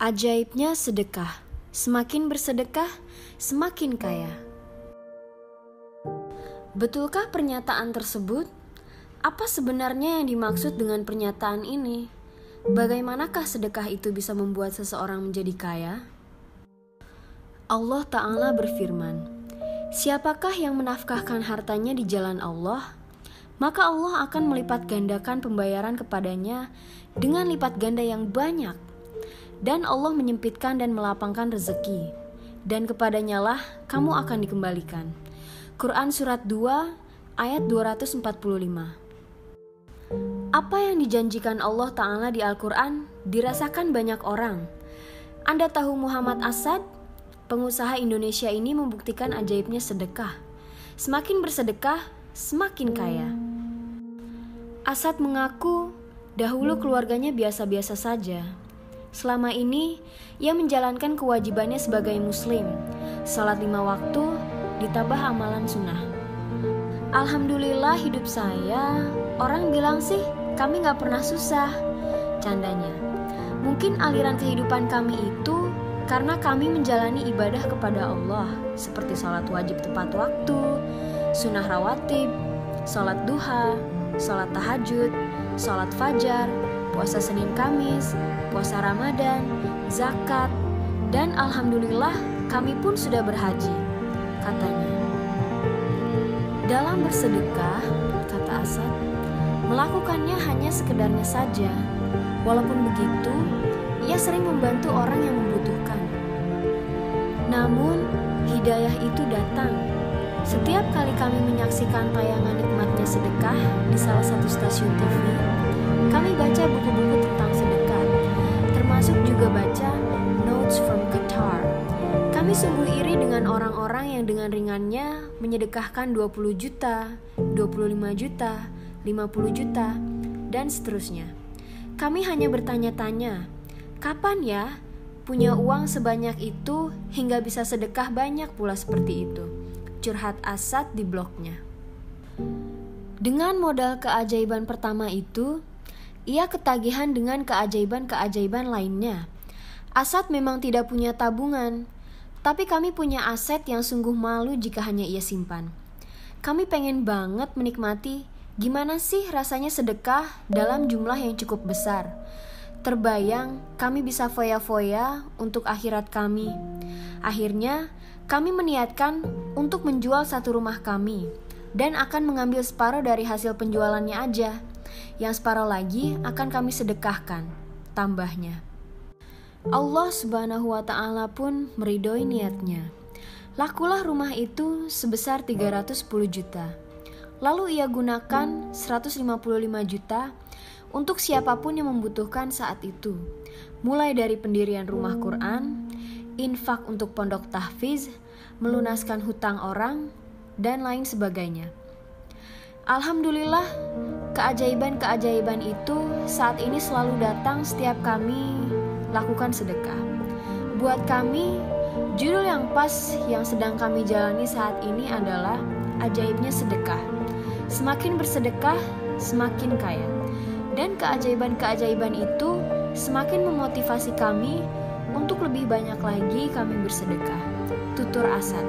Ajaibnya sedekah. Semakin bersedekah, semakin kaya. Betulkah pernyataan tersebut? Apa sebenarnya yang dimaksud dengan pernyataan ini? Bagaimanakah sedekah itu bisa membuat seseorang menjadi kaya? Allah Ta'ala berfirman, "Siapakah yang menafkahkan hartanya di jalan Allah, maka Allah akan melipat gandakan pembayaran kepadanya dengan lipat ganda yang banyak. Dan Allah menyempitkan dan melapangkan rezeki, dan kepadanya lah kamu akan dikembalikan." Quran Surat 2 ayat 245. Apa yang dijanjikan Allah Ta'ala di Al-Quran dirasakan banyak orang. Anda tahu Muhammad Asad? Pengusaha Indonesia ini membuktikan ajaibnya sedekah. Semakin bersedekah, semakin kaya. Asad mengaku dahulu keluarganya biasa-biasa saja. Selama ini, ia menjalankan kewajibannya sebagai muslim, salat 5 waktu, ditambah amalan sunnah. Alhamdulillah hidup saya, orang bilang sih kami gak pernah susah, candanya. Mungkin aliran kehidupan kami itu karena kami menjalani ibadah kepada Allah, seperti salat wajib tepat waktu, sunnah rawatib, salat duha, salat tahajud, salat fajar, puasa Senin Kamis, puasa Ramadan, zakat, dan alhamdulillah kami pun sudah berhaji, katanya. Dalam bersedekah, kata Asad, melakukannya hanya sekedarnya saja. Walaupun begitu, ia sering membantu orang yang membutuhkan. Namun, hidayah itu datang. Setiap kali kami menyaksikan tayangan nikmatnya sedekah di salah satu stasiun TV, kami baca buku-buku tentang sedekah, termasuk juga baca Notes from Qatar. Kami sungguh iri dengan orang-orang yang dengan ringannya menyedekahkan 20 juta, 25 juta, 50 juta, dan seterusnya. Kami hanya bertanya-tanya, kapan ya punya uang sebanyak itu hingga bisa sedekah banyak pula seperti itu? Curhat Asad di blognya. Dengan modal keajaiban pertama itu, ia ketagihan dengan keajaiban-keajaiban lainnya. Asad memang tidak punya tabungan, tapi kami punya aset yang sungguh malu jika hanya ia simpan. Kami pengen banget menikmati gimana sih rasanya sedekah dalam jumlah yang cukup besar. Terbayang kami bisa foya-foya untuk akhirat kami. Akhirnya, kami meniatkan untuk menjual satu rumah kami dan akan mengambil separuh dari hasil penjualannya aja. Yang separuh lagi akan kami sedekahkan, tambahnya. Allah Subhanahu wa Ta'ala pun meridhoi niatnya. Lakulah rumah itu sebesar 310 juta. Lalu ia gunakan 155 juta untuk siapapun yang membutuhkan saat itu. Mulai dari pendirian rumah Quran, infak untuk pondok tahfiz, melunaskan hutang orang, dan lain sebagainya. Alhamdulillah, keajaiban-keajaiban itu saat ini selalu datang setiap kami lakukan sedekah. Buat kami, judul yang pas yang sedang kami jalani saat ini adalah ajaibnya sedekah. Semakin bersedekah, semakin kaya. Dan keajaiban-keajaiban itu semakin memotivasi kami untuk lebih banyak lagi kami bersedekah. Tutur Asad.